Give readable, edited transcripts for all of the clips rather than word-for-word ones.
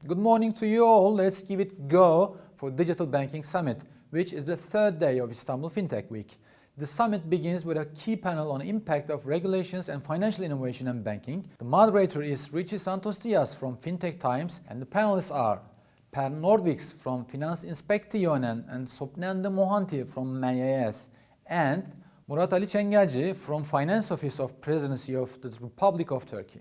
Good morning to you all. Let's give it go for Digital Banking Summit, which is the third day of Istanbul Fintech Week. The summit begins with a key panel on impact of regulations and financial innovation and banking. The moderator is Richie Santosdiaz from Fintech Times, and the panelists are Nordkvist from Finansinspektionen and Sopnendu Mohanty from MAS, and Murat Çengelci from Finance Office of Presidency of the Republic of Turkey.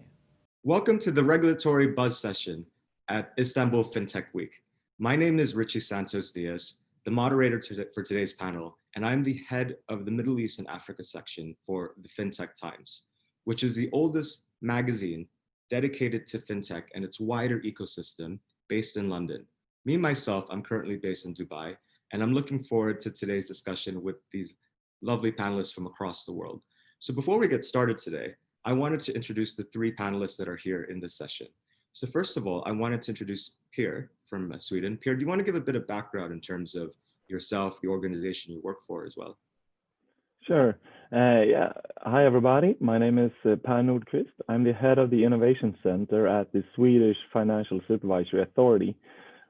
Welcome to the regulatory buzz session at Istanbul Fintech Week. My name is Richie Santosdiaz, the moderator for today's panel, and I'm the head of the Middle East and Africa section for the Fintech Times, which is the oldest magazine dedicated to fintech and its wider ecosystem based in London. Me, myself, I'm currently based in Dubai, and I'm looking forward to today's discussion with these lovely panelists from across the world. So before we get started today, I wanted to introduce the three panelists that are here in this session. So first of all, I wanted to introduce Pierre from Sweden. Pierre, do you want to give a bit of background in terms of yourself, the organization you work for as well? Sure. Hi, everybody. My name is Per Nordkvist. I'm the head of the Innovation Center at the Swedish Financial Supervisory Authority.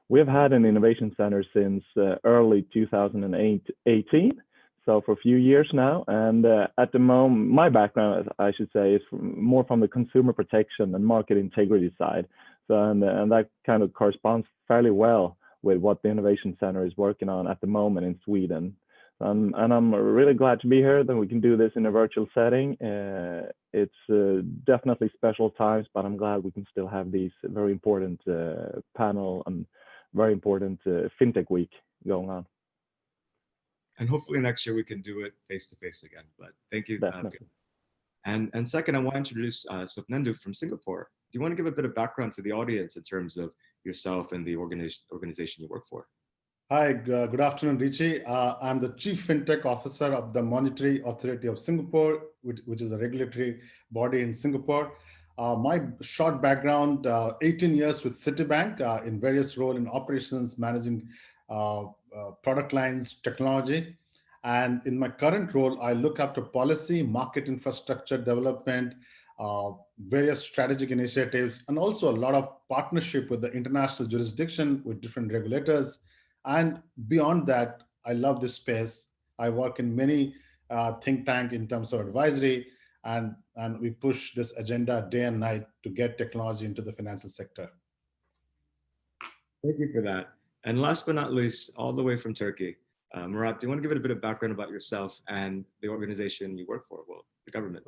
We have had an innovation center since early 2018. So for a few years now, and at the moment, my background, I should say, is more from the consumer protection and market integrity side. So and that kind of corresponds fairly well with what the Innovation Center is working on at the moment in Sweden. And I'm really glad to be here that we can do this in a virtual setting. It's definitely special times, but I'm glad we can still have these very important panel and very important FinTech Week going on. And hopefully next year we can do it face-to-face again, but thank you. And second, I want to introduce Sopnendu from Singapore. Do you want to give a bit of background to the audience in terms of yourself and the organization you work for? Hi, good afternoon, Richie. I'm the Chief FinTech Officer of the Monetary Authority of Singapore, which is a regulatory body in Singapore. My short background, 18 years with Citibank in various roles in operations, managing product lines, technology. And in my current role, I look after policy, market infrastructure development, various strategic initiatives, and also a lot of partnership with the international jurisdiction with different regulators. And beyond that, I love this space. I work in many think tanks in terms of advisory, and we push this agenda day and night to get technology into the financial sector. Thank you for that. And last but not least, all the way from Turkey, Murat, do you want to give it a bit of background about yourself and the organization you work for, well, the government?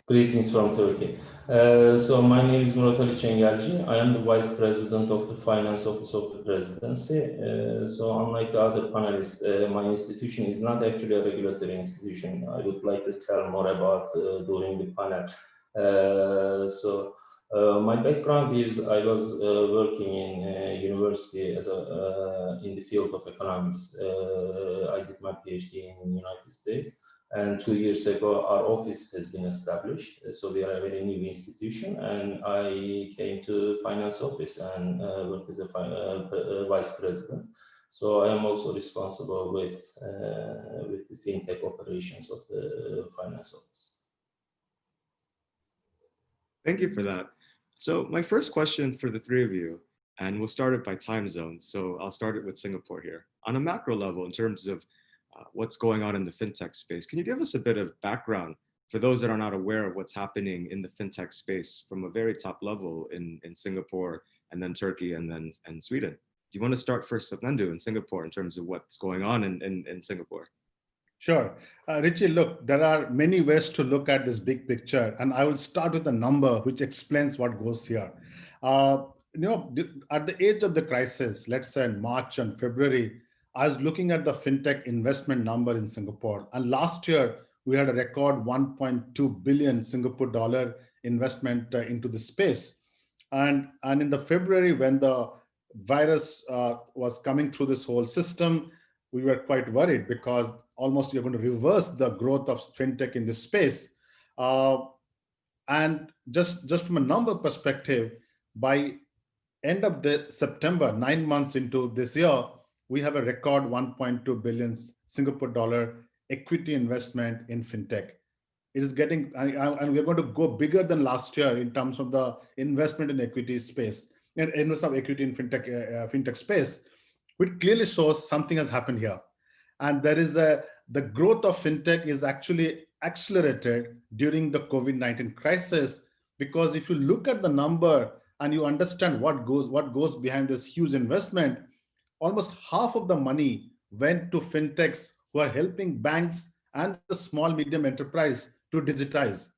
Greetings from Turkey. So my name is Murat Çengelci. I am the Vice President of the Finance Office of the Presidency. So unlike the other panelists, my institution is not actually a regulatory institution. I would like to tell more about during the panel. My background is I was working in university as in the field of economics. I did my PhD in the United States, and 2 years ago our office has been established. So we are a very new institution, and I came to finance office and worked as a vice president. So I am also responsible with the fintech operations of the finance office. Thank you for that. So my first question for the three of you, and we'll start it by time zone. So I'll start it with Singapore here. On a macro level, in terms of what's going on in the fintech space, can you give us a bit of background for those that are not aware of what's happening in the fintech space from a very top level in Singapore, and then Turkey, and then Sweden? Do you want to start first, Sopnendu, in Singapore, in terms of what's going on in Singapore? Sure. Richie, look, there are many ways to look at this big picture, and I will start with a number which explains what goes here. At the age of the crisis, let's say in March and February, I was looking at the fintech investment number in Singapore, and last year we had a record 1.2 billion Singapore dollar investment into the space. And in the February, when the virus was coming through this whole system, we were quite worried because almost you're going to reverse the growth of fintech in this space. And just from a number perspective, by end of the September, 9 months into this year, we have a record 1.2 billion Singapore dollar equity investment in fintech. It is getting, and we're going to go bigger than last year in terms of the investment in equity space. investment of equity in fintech space, which clearly shows something has happened here. And the growth of fintech is actually accelerated during the COVID-19 crisis, because if you look at the number and you understand what goes behind this huge investment, almost half of the money went to fintechs who are helping banks and the small medium enterprise to digitize.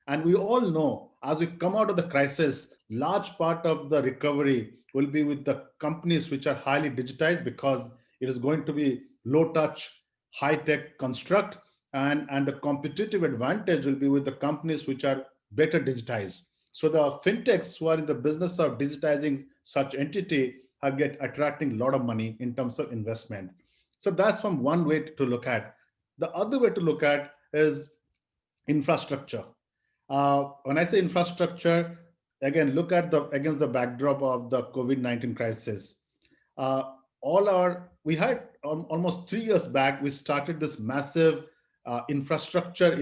And we all know, as we come out of the crisis, large part of the recovery will be with the companies which are highly digitized, because it is going to be low touch, high tech construct, and the competitive advantage will be with the companies which are better digitized. So the fintechs who are in the business of digitizing such entity are attracting a lot of money in terms of investment. So that's from one way to look at. The other way to look at is infrastructure. When I say infrastructure, again, look at against the backdrop of the COVID-19 crisis. Uh, we had almost 3 years back, we started this massive infrastructure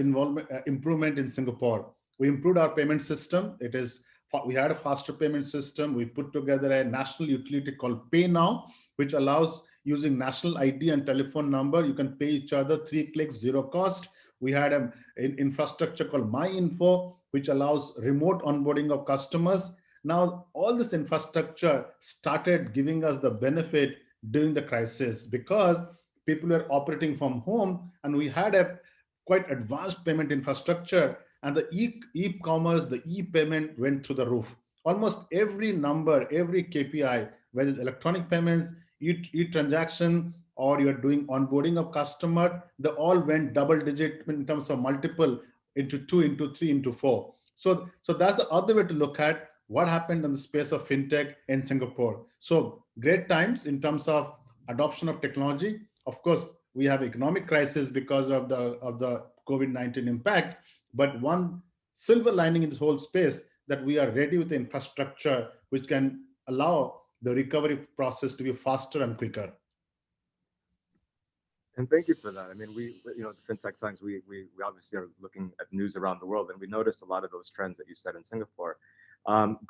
improvement in Singapore. We improved our payment system. We had a faster payment system. We put together a national utility called Pay Now, which allows, using national ID and telephone number, you can pay each other 3 clicks, zero cost. We had an infrastructure called My Info, which allows remote onboarding of customers. Now, all this infrastructure started giving us the benefit during the crisis, because people were operating from home and we had a quite advanced payment infrastructure, and the e-commerce, the e-payment went through the roof. Almost every number, every KPI, whether it's electronic payments, e-transaction, or you're doing onboarding of customer, they all went double digit in terms of multiple, into 2, into 3, into 4. So that's the other way to look at what happened in the space of fintech in Singapore. So great times in terms of adoption of technology. Of course, we have economic crisis because of the COVID-19 impact, but one silver lining in this whole space, that we are ready with the infrastructure which can allow the recovery process to be faster and quicker. And thank you for that. I mean, the FinTech Times, we obviously are looking at news around the world, and we noticed a lot of those trends that you said in Singapore.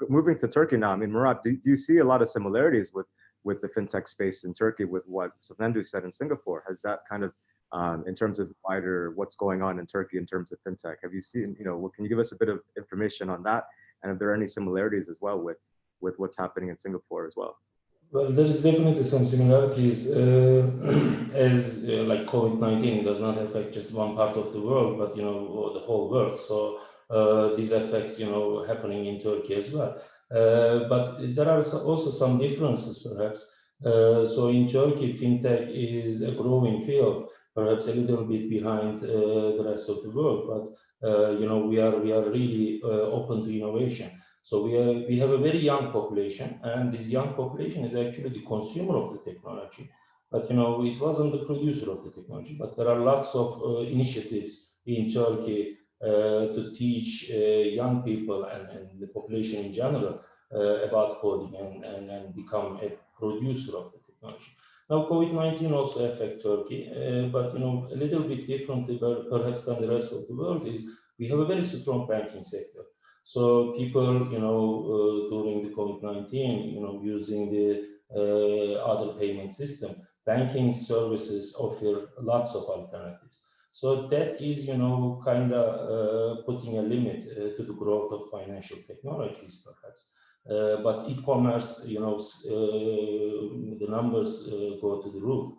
Moving to Turkey now, I mean, Murat, do you see a lot of similarities with the FinTech space in Turkey with what Sopnendu said in Singapore? Has that kind of, in terms of wider what's going on in Turkey in terms of FinTech, have you seen, can you give us a bit of information on that? And if there are any similarities as well with what's happening in Singapore as well? Well, there is definitely some similarities, as like COVID-19 does not affect just one part of the world, but the whole world. So these effects, happening in Turkey as well. But there are also some differences, perhaps. So in Turkey, fintech is a growing field, perhaps a little bit behind the rest of the world. But we are really open to innovation. So we have a very young population, and this young population is actually the consumer of the technology. But it wasn't the producer of the technology. But there are lots of initiatives in Turkey to teach young people and the population in general about coding and become a producer of the technology. Now, COVID-19 also affects Turkey, but a little bit differently, perhaps than the rest of the world, is we have a very strong banking sector. So people, during the COVID-19, using the other payment system, banking services offer lots of alternatives. So that is, kind of putting a limit to the growth of financial technologies, perhaps. But e-commerce, the numbers go to the roof.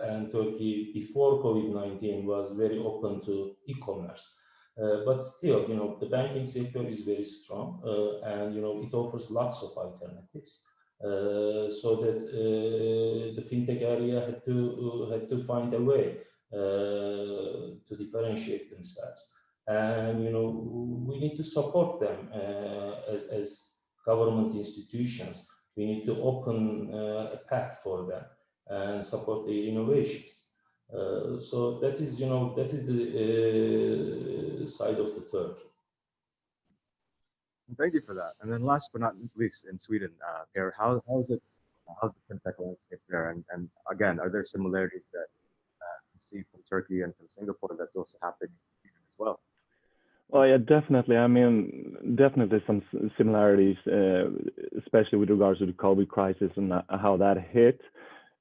And Turkey, before COVID-19, was very open to e-commerce. But still, the banking sector is very strong, and it offers lots of alternatives. So that the fintech area had to find a way to differentiate themselves, and we need to support them as government institutions. We need to open a path for them and support their innovations. So that is the side of the Turkey. Thank you for that. And then last but not least, in Sweden, Pierre, how's the fintech landscape there? And again, are there similarities that you see from Turkey and from Singapore that's also happening as well? Well, yeah, definitely. I mean, definitely some similarities, especially with regards to the COVID crisis and how that hit.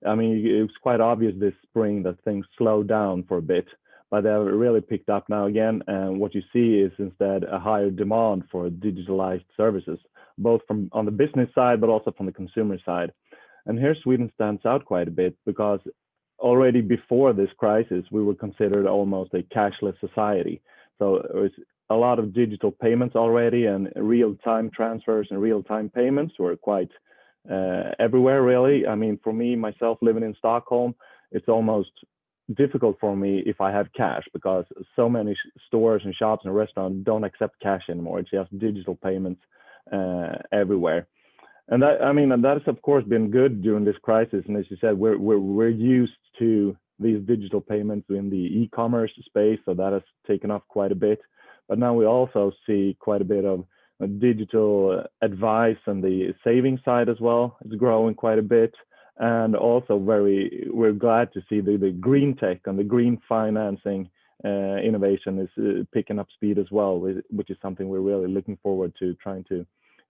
I mean, it was quite obvious this spring that things slowed down for a bit, but they have really picked up now again. And what you see is instead a higher demand for digitalized services, both from on the business side, but also from the consumer side. And here Sweden stands out quite a bit because already before this crisis, we were considered almost a cashless society. So it was a lot of digital payments already, and real-time transfers and real-time payments were quite everywhere, really. I mean, for me, myself living in Stockholm, it's almost difficult for me if I have cash because so many stores and shops and restaurants don't accept cash anymore. It's just digital payments everywhere. And that, I mean, and that has of course been good during this crisis. And as you said, we're used to these digital payments in the e-commerce space, so that has taken off quite a bit. But now we also see quite a bit of digital advice on the savings side as well. It's growing quite a bit. And also we're glad to see the green tech and the green financing innovation is picking up speed as well, which is something we're really looking forward to, trying to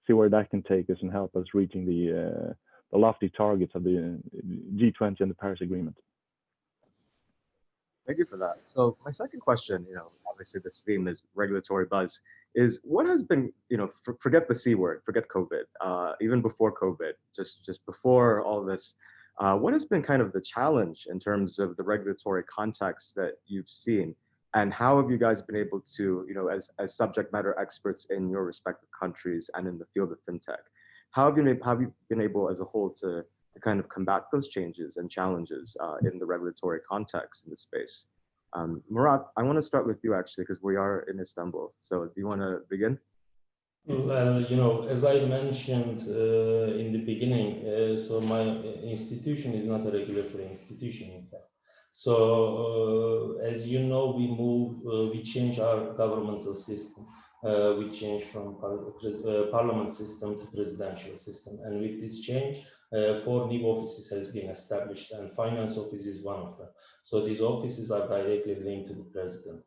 see where that can take us and help us reaching the lofty targets of the G20 and the Paris Agreement. Thank you for that. So my second question, obviously this theme is regulatory buzz, is what has been, forget the C word, forget COVID, even before COVID, just before all this, what has been kind of the challenge in terms of the regulatory context that you've seen? And how have you guys been able to, as subject matter experts in your respective countries and in the field of fintech, how have you been able as a whole to kind of combat those changes and challenges in the regulatory context in the space? Murat, I want to start with you actually, because we are in Istanbul. So do you want to begin? Well, as I mentioned in the beginning, so my institution is not a regulatory institution, in fact. So as you know, we change our governmental system. We change from parliament system to presidential system. And with this change, 4 new offices has been established, and finance office is one of them. So these offices are directly linked to the president.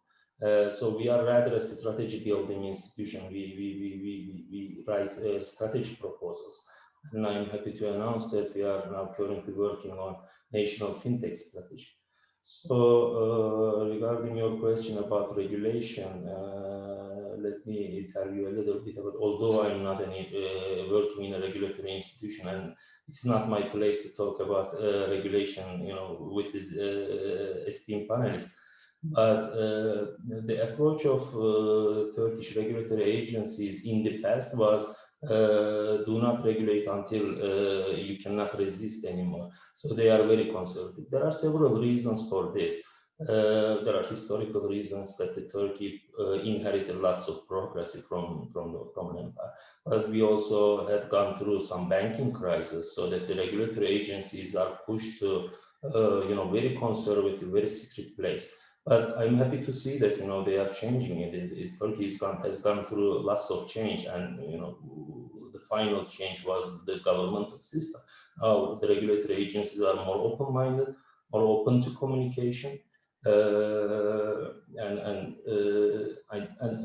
So we are rather a strategy building institution. We write strategy proposals. And I'm happy to announce that we are now currently working on national fintech strategy. So regarding your question about regulation, let me tell you a little bit about, although I'm not working in a regulatory institution, and it's not my place to talk about regulation, with this esteemed panelists. But the approach of Turkish regulatory agencies in the past was do not regulate until you cannot resist anymore. So they are very conservative. There are several reasons for this. There are historical reasons that the Turkey inherited lots of progress from the Ottoman Empire. But we also had gone through some banking crisis, so that the regulatory agencies are pushed to very conservative, very strict place. But I'm happy to see that they are changing it. Turkey has gone through lots of change, and the final change was the governmental system. Now the regulatory agencies are more open-minded, more open to communication, and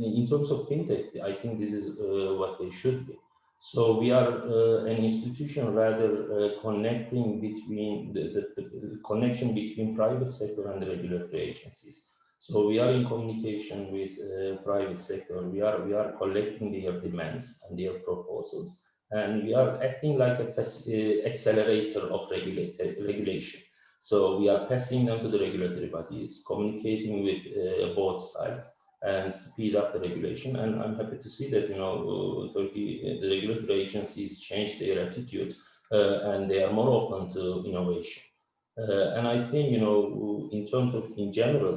in terms of fintech, I think this is what they should be. So we are an institution rather connecting between the connection between private sector and the regulatory agencies. So we are in communication with private sector. We are collecting their demands and their proposals, and we are acting like a accelerator of regulation. So we are passing them to the regulatory bodies, communicating with both sides, and speed up the regulation. And I'm happy to see that Turkey, the regulatory agencies change their attitude and they are more open to innovation. And I think in terms of in general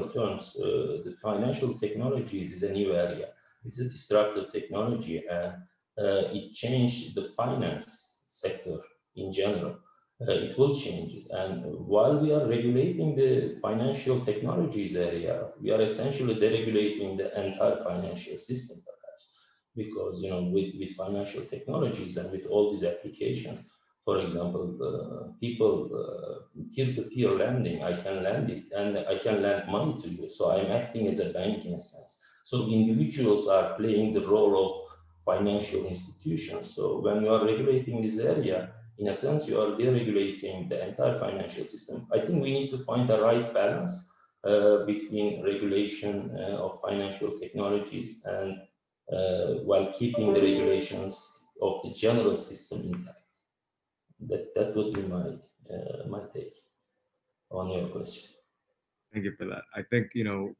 terms, the financial technologies is a new area. It's a disruptive technology, and it changed the finance sector in general. It will change it. And while we are regulating the financial technologies area, we are essentially deregulating the entire financial system, perhaps, because with financial technologies and with all these applications, for example, people peer-to-peer lending, I can lend it and I can lend money to you. So I'm acting as a bank in a sense. So individuals are playing the role of financial institutions. So when you are regulating this area, in a sense, you are deregulating the entire financial system. I think we need to find the right balance between regulation of financial technologies and while keeping the regulations of the general system intact. That would be my take on your question. Thank you for that. I think,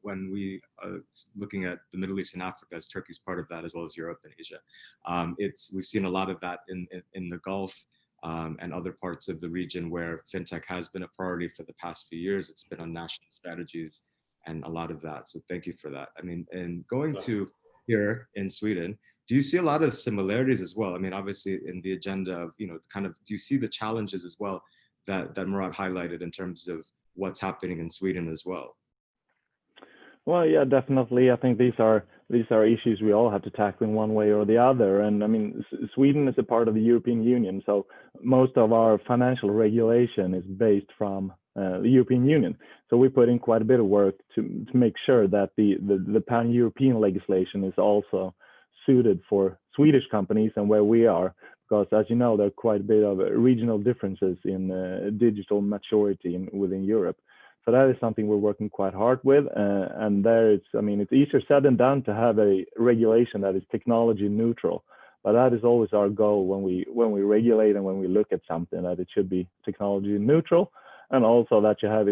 when we are looking at the Middle East and Africa, as Turkey's part of that, as well as Europe and Asia, we've seen a lot of that in the Gulf and other parts of the region where fintech has been a priority for the past few years. It's been on national strategies and a lot of that. So thank you for that. I mean, and going to here in Sweden, do you see a lot of similarities as well? I mean, obviously in the agenda of, do you see the challenges as well that Murat highlighted in terms of what's happening in Sweden as well? Well, yeah, definitely. I think these are issues we all have to tackle in one way or the other. And I mean, Sweden is a part of the European Union, so most of our financial regulation is based from the European Union. So we put in quite a bit of work to make sure that the pan-European legislation is also suited for Swedish companies and where we are, because as you know, there are quite a bit of regional differences in digital maturity within Europe. So that is something we're working quite hard with, and it's easier said than done to have a regulation that is technology neutral. But that is always our goal when we regulate and when we look at something, that it should be technology neutral, and also that you have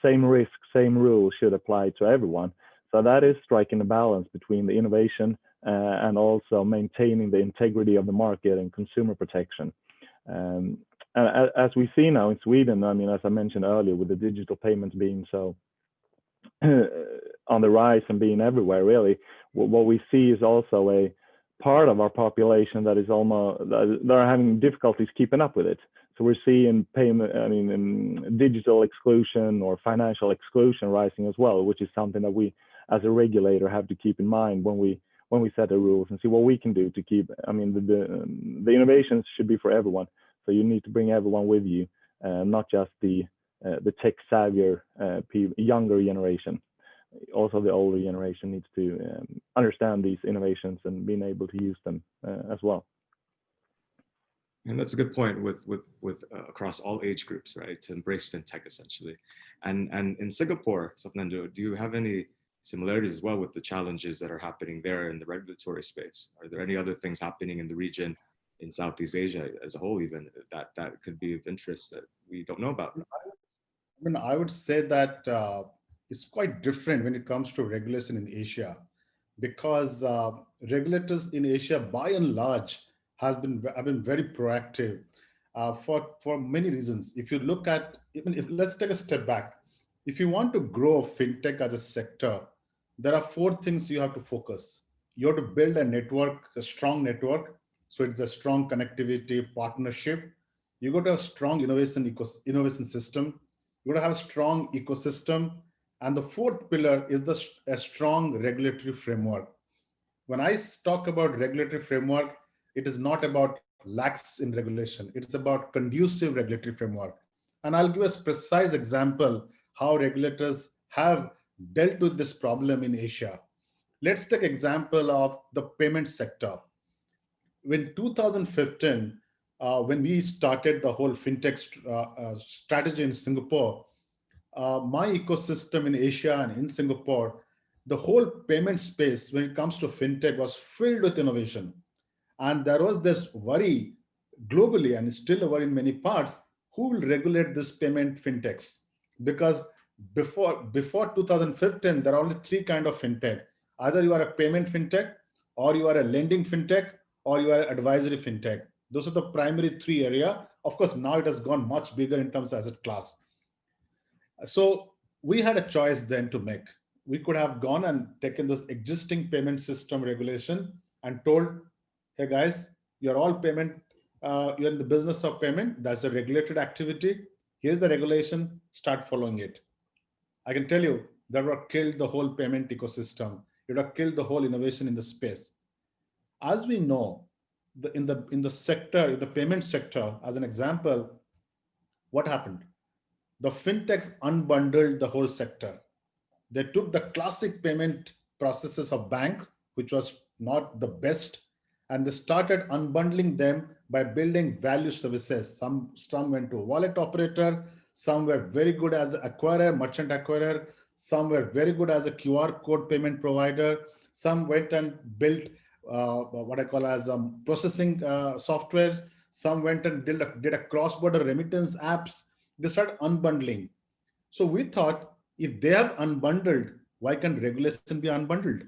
same risk, same rules should apply to everyone. So that is striking a balance between the innovation and also maintaining the integrity of the market and consumer protection. And as we see now in Sweden, as I mentioned earlier, with the digital payments being so on the rise and being everywhere, really, what we see is also a part of our population that are having difficulties keeping up with it. So we're seeing digital exclusion or financial exclusion rising as well, which is something that we, as a regulator, have to keep in mind when we set the rules and see what we can do to keep. The innovations should be for everyone. So you need to bring everyone with you, not just the tech savvier younger generation. Also, the older generation needs to understand these innovations and being able to use them as well. And that's a good point with across all age groups, right? To embrace fintech essentially. And in Singapore, Sopnendu, do you have any similarities as well with the challenges that are happening there in the regulatory space? Are there any other things happening in the region, in Southeast Asia as a whole, even that could be of interest that we don't know about? I would say that it's quite different when it comes to regulation in Asia, because regulators in Asia, by and large, have been very proactive for many reasons. If you look at, let's take a step back. If you want to grow fintech as a sector, there are 4 things you have to focus. You have to build a network, a strong network. So it's a strong connectivity partnership. You got to have a strong innovation system. You got to have a strong ecosystem. And the 4th pillar is a strong regulatory framework. When I talk about regulatory framework, it is not about lax in regulation. It's about conducive regulatory framework. And I'll give a precise example how regulators have dealt with this problem in Asia. Let's take example of the payment sector. In 2015, when we started the whole fintech strategy in Singapore, my ecosystem in Asia and in Singapore, the whole payment space when it comes to fintech was filled with innovation. And there was this worry globally, and still a worry in many parts, who will regulate this payment fintechs? Because before 2015, there are only 3 kinds of fintech. Either you are a payment fintech, or you are a lending fintech, or you are advisory fintech. Those are the primary 3 areas. Of course, now it has gone much bigger in terms of asset class. So we had a choice then to make. We could have gone and taken this existing payment system regulation and told, hey guys, you're all payment, you're in the business of payment. That's a regulated activity. Here's the regulation, start following it. I can tell you that would have killed the whole payment ecosystem. It would have killed the whole innovation in the space. As we know, in the sector, the payment sector, as an example, what happened? The fintechs unbundled the whole sector. They took the classic payment processes of bank, which was not the best, and they started unbundling them by building value services. Some went to a wallet operator, some were very good as an acquirer, merchant acquirer, some were very good as a QR code payment provider, some went and built what I call as processing software, some went and did a cross-border remittance apps. They started unbundling. So we thought, if they have unbundled, why can't regulation be unbundled?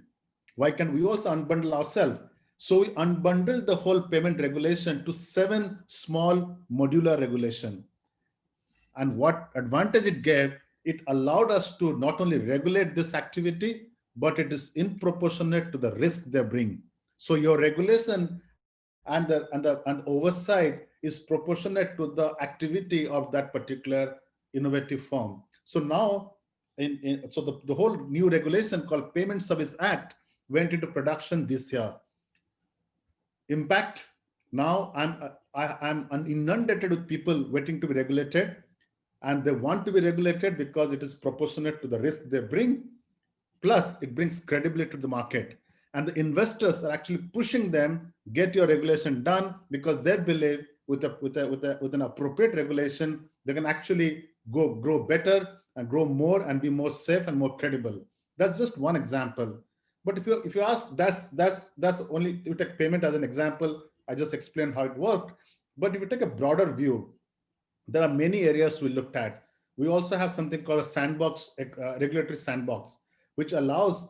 Why can't we also unbundle ourselves? So we unbundled the whole payment regulation to 7 small modular regulation. And what advantage it gave, it allowed us to not only regulate this activity, but it is in proportionate to the risk they bring. So your regulation and the oversight is proportionate to the activity of that particular innovative firm. So now, the whole new regulation called Payment Service Act went into production this year. Impact, now I'm inundated with people waiting to be regulated, and they want to be regulated because it is proportionate to the risk they bring, plus it brings credibility to the market. And the investors are actually pushing them, get your regulation done, because they believe with an appropriate regulation, they can actually grow better and grow more and be more safe and more credible. That's just one example. But if you ask, that's only, you take payment as an example. I just explained how it worked. But if you take a broader view, there are many areas we looked at. We also have something called a sandbox, regulatory sandbox, which allows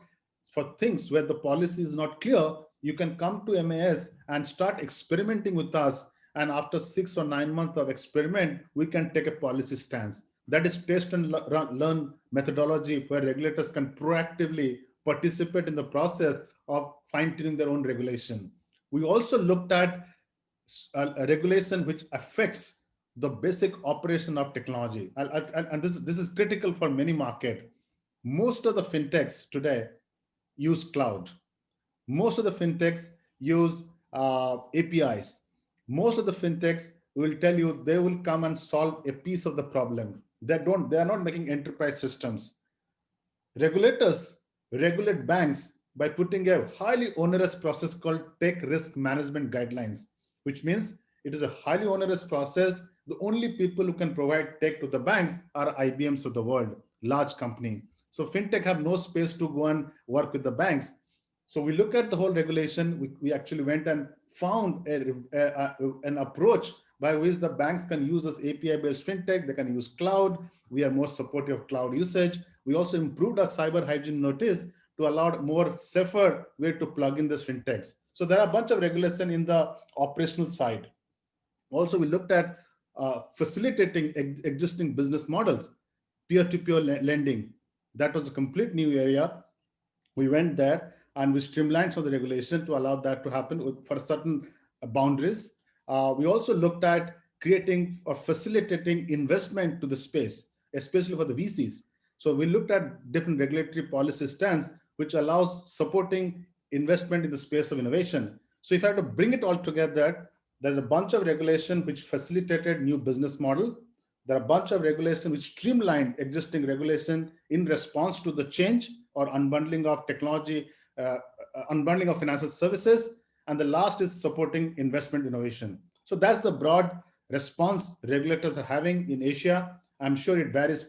for things where the policy is not clear, you can come to MAS and start experimenting with us. And after 6 or 9 months of experiment, we can take a policy stance. That is test and learn methodology, where regulators can proactively participate in the process of fine-tuning their own regulation. We also looked at a regulation which affects the basic operation of technology. And this is critical for many markets. Most of the fintechs today use cloud. Most of the fintechs use APIs. Most of the fintechs will tell you they will come and solve a piece of the problem. They are not making enterprise systems. Regulators regulate banks by putting a highly onerous process called Tech Risk Management Guidelines, which means it is a highly onerous process. The only people who can provide tech to the banks are IBMs of the world, large company. So fintech have no space to go and work with the banks. So we look at the whole regulation. We actually went and found an approach by which the banks can use this API-based fintech. They can use cloud. We are more supportive of cloud usage. We also improved our cyber hygiene notice to allow more safer way to plug in this fintechs. So there are a bunch of regulation in the operational side. Also, we looked at facilitating existing business models, peer-to-peer lending. That was a complete new area. We went there and we streamlined some of the regulation to allow that to happen for certain boundaries. We also looked at creating or facilitating investment to the space, especially for the VCs. So we looked at different regulatory policy stands, which allows supporting investment in the space of innovation. So if I have to bring it all together, there's a bunch of regulation which facilitated new business model. There are a bunch of regulation which streamlined existing regulation in response to the change or unbundling of technology, unbundling of financial services. And the last is supporting investment innovation. So that's the broad response regulators are having in Asia. I'm sure it varies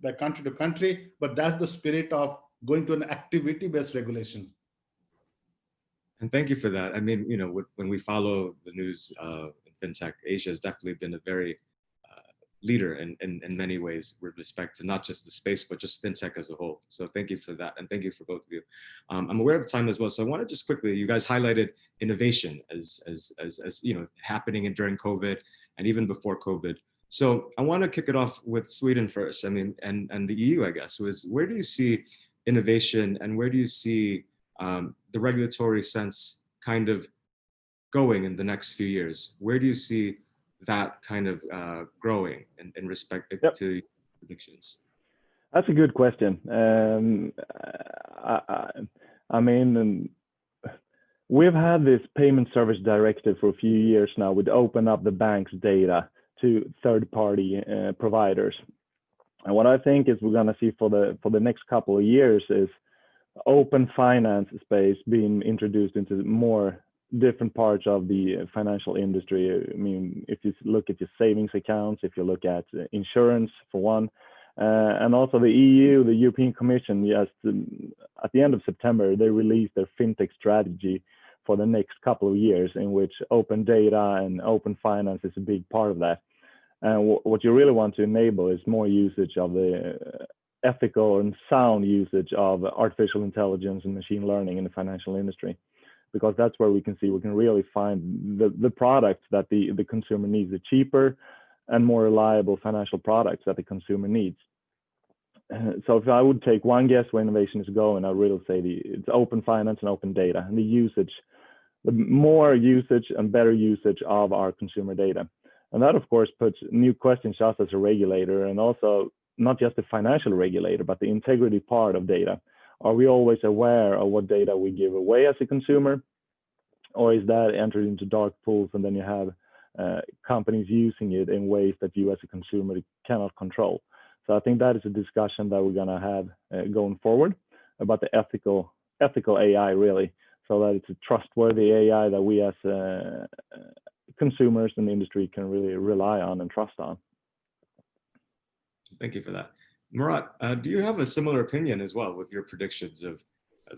by country to country, but that's the spirit of going to an activity-based regulation. And thank you for that. I mean, you know, when we follow the news in fintech, Asia has definitely been a very leader in many ways with respect to not just the space, but just fintech as a whole. So thank you for that. And thank you for both of you. I'm aware of time as well. So I want to just quickly, you guys highlighted innovation as you know, happening during COVID and even before COVID. So I want to kick it off with Sweden first. I mean, and the EU, I guess, was where do you see innovation and where do you see the regulatory sense kind of going in the next few years? Where do you see that kind of growing in respect to predictions? That's a good question. I mean, we've had this payment service directive for a few years now, with open up the bank's data to third-party providers. And what I think is we're going to see for the next couple of years is open finance space being introduced into more different parts of the financial industry. I mean, if you look at your savings accounts, if you look at insurance for one, and also the EU, the European Commission, yes, at the end of September, they released their fintech strategy for the next couple of years, in which open data and open finance is a big part of that. And what you really want to enable is more usage of the ethical and sound usage of artificial intelligence and machine learning in the financial industry, because that's where we can really find the products that the consumer needs, the cheaper and more reliable financial products that the consumer needs. So if I would take one guess where innovation is going, I really say it's open finance and open data, and the usage, the more usage and better usage of our consumer data. And that, of course, puts new questions to us as a regulator, and also not just the financial regulator, but the integrity part of data. Are we always aware of what data we give away as a consumer? Or is that entered into dark pools, and then you have companies using it in ways that you as a consumer cannot control? So I think that is a discussion that we're going to have going forward about the ethical AI, really, so that it's a trustworthy AI that we as consumers and the industry can really rely on and trust on. Thank you for that. Murat, do you have a similar opinion as well with your predictions of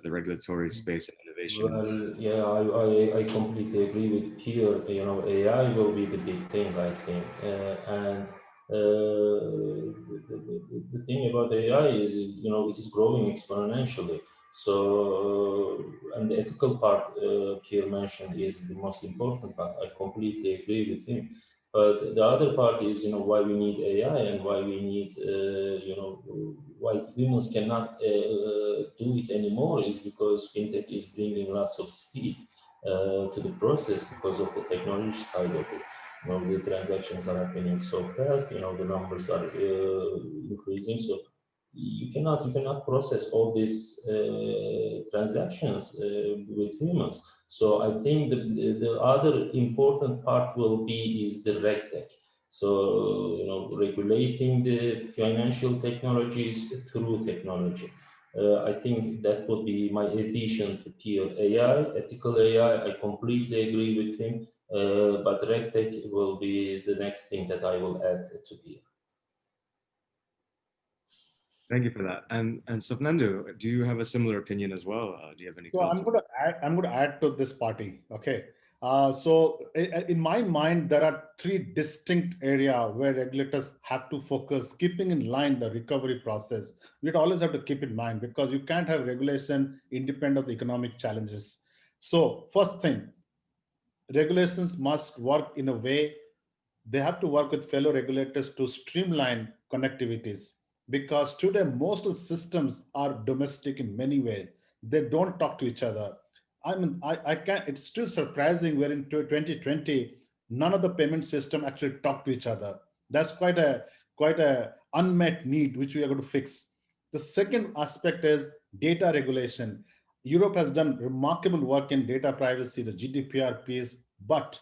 the regulatory space and innovation? Well, yeah, I completely agree with Pierre. You know, AI will be the big thing, I think. And the thing about AI is, you know, it is growing exponentially. So, and the ethical part Pierre mentioned is the most important part. I completely agree with him. But the other part is, you know, why we need AI and why we need, you know, why humans cannot do it anymore is because fintech is bringing lots of speed to the process because of the technology side of it. You know, the transactions are happening so fast. You know, the numbers are increasing. So you cannot process all these transactions with humans. So I think the other important part will be is the RegTech. So, you know, regulating the financial technologies through technology. I think that would be my addition to Pierre. AI, ethical AI, I completely agree with him, but RegTech will be the next thing that I will add to Pierre. Thank you for that. And Sopnendu, do you have a similar opinion as well? Do you have any thoughts? I'm going to add to this party. Okay. So in my mind, there are three distinct areas where regulators have to focus, keeping in line the recovery process. We'd always have to keep in mind, because you can't have regulation independent of the economic challenges. So first thing, regulations must work in a way, they have to work with fellow regulators to streamline connectivities, because today most of the systems are domestic in many ways. They don't talk to each other. I mean, I can't, it's still surprising where in 2020, none of the payment system actually talk to each other. That's quite a unmet need, which we are going to fix. The second aspect is data regulation. Europe has done remarkable work in data privacy, the GDPR piece, but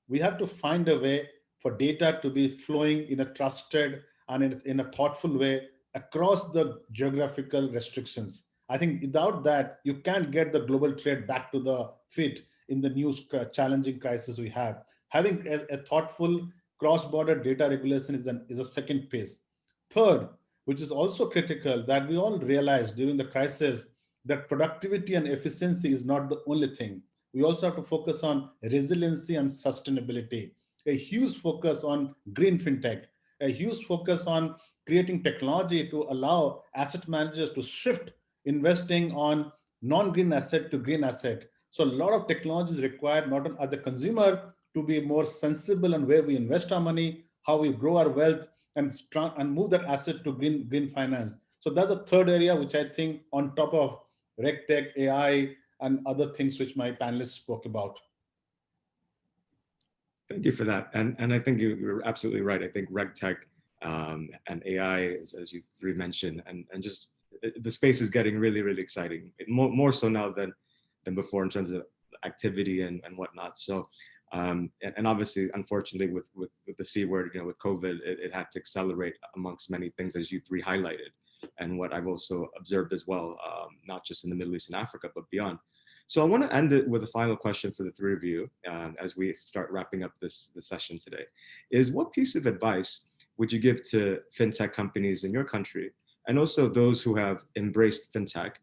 we have to find a way for data to be flowing in a trusted and in a thoughtful way across the geographical restrictions. I think without that, you can't get the global trade back to the feet in the new challenging crisis we have. Having a thoughtful cross-border data regulation is a second piece. Third, which is also critical, that we all realized during the crisis that productivity and efficiency is not the only thing. We also have to focus on resiliency and sustainability, a huge focus on green fintech, a huge focus on creating technology to allow asset managers to shift investing on non-green asset to green asset. So a lot of technology is required, not as a consumer, to be more sensible on where we invest our money, how we grow our wealth, and move that asset to green finance. So that's a third area which I think, on top of RegTech, AI, and other things which my panelists spoke about. Thank you for that. And I think you're absolutely right. I think RegTech and AI, as you three mentioned, and just the space is getting really, really exciting, more so now than before in terms of activity and whatnot. So, and obviously, unfortunately, with the C word, you know, with COVID, it had to accelerate amongst many things, as you three highlighted. and what I've also observed as well, not just in the Middle East and Africa, but beyond. So I want to end it with a final question for the three of you as we start wrapping up this session today, is what piece of advice would you give to fintech companies in your country, and also those who have embraced fintech?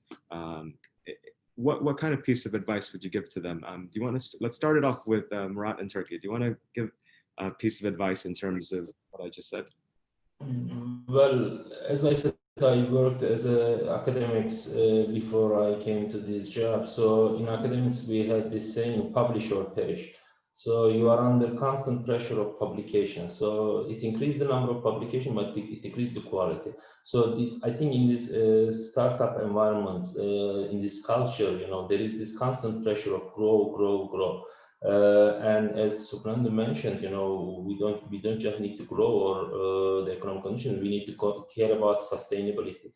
What kind of piece of advice would you give to them? Do you want to, let's start it off with Murat in Turkey. Do you want to give a piece of advice in terms of what I just said? Well, as I said, I worked as a academics before I came to this job. So in academics, we had this saying, publish or perish. So you are under constant pressure of publication. So it increased the number of publication, but it decreased the quality. So this, I think, in this startup environments, in this culture, you know, there is this constant pressure of grow, grow, grow. And as Sopnendu mentioned, you know, we don't just need to grow or the economic conditions. We need to care about sustainability.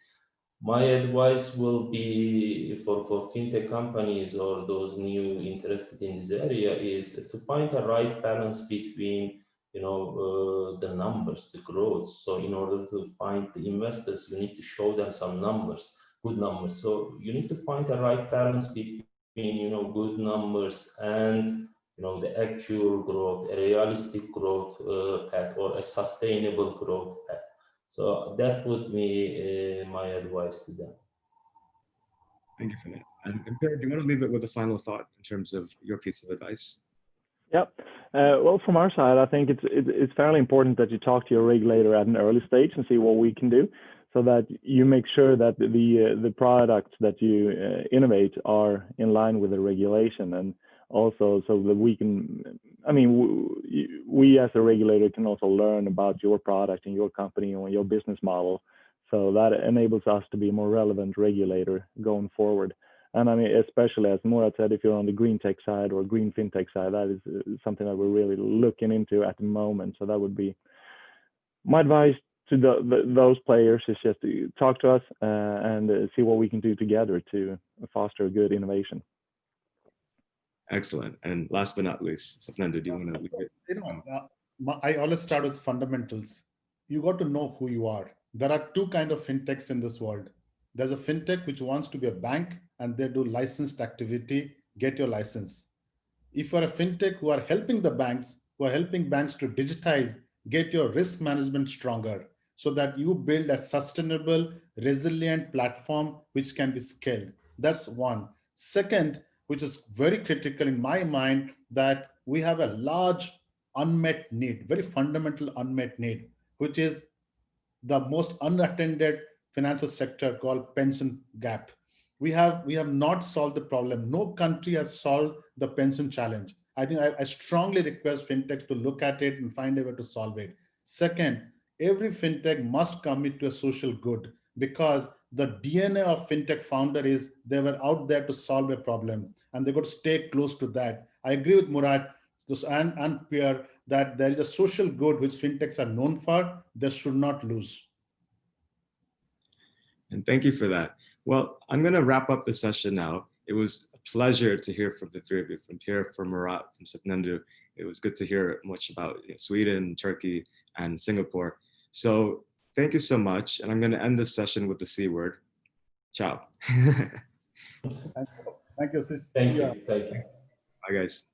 My advice will be for fintech companies or those new interested in this area is to find a right balance between, you know, the numbers, the growth. So in order to find the investors, you need to show them some numbers, good numbers. So you need to find a right balance between, you know, good numbers and, you know, the actual growth, a realistic growth path or a sustainable growth path. So that would be my advice to them. Thank you for that. And Pierre, do you want to leave it with a final thought in terms of your piece of advice? Yep. Well, from our side, I think it's fairly important that you talk to your regulator at an early stage and see what we can do, so that you make sure that the products that you innovate are in line with the regulation, and also so that we can, I mean, we as a regulator can also learn about your product and your company and your business model. So that enables us to be a more relevant regulator going forward. And I mean, especially as Murat said, if you're on the green tech side or green fintech side, that is something that we're really looking into at the moment. So that would be my advice to those players, is just to talk to us and see what we can do together to foster good innovation. Excellent. And last but not least, Sopnendu, do you want to leave it? You know, I always start with fundamentals. You got to know who you are. There are two kinds of fintechs in this world. There's a fintech which wants to be a bank and they do licensed activity, get your license. If you're a fintech who are helping the banks, who are helping banks to digitize, get your risk management stronger so that you build a sustainable, resilient platform which can be scaled. That's one. Second, which is very critical in my mind, that we have a large unmet need, very fundamental unmet need, which is the most unattended financial sector called pension gap. We have not solved the problem. No country has solved the pension challenge. I think I strongly request fintech to look at it and find a way to solve it. Second, every fintech must commit to a social good, because the DNA of fintech founder is they were out there to solve a problem and they got to stay close to that. I agree with Murat and Pierre that there is a social good which fintechs are known for. They should not lose. And thank you for that. Well, I'm going to wrap up the session now. It was a pleasure to hear from the three of you, from Pierre, from Murat, from Sopnendu. It was good to hear much about Sweden, Turkey, and Singapore. So thank you so much. And I'm going to end this session with the C word. Ciao. Thank you. Thank you. Thank you. Bye, guys.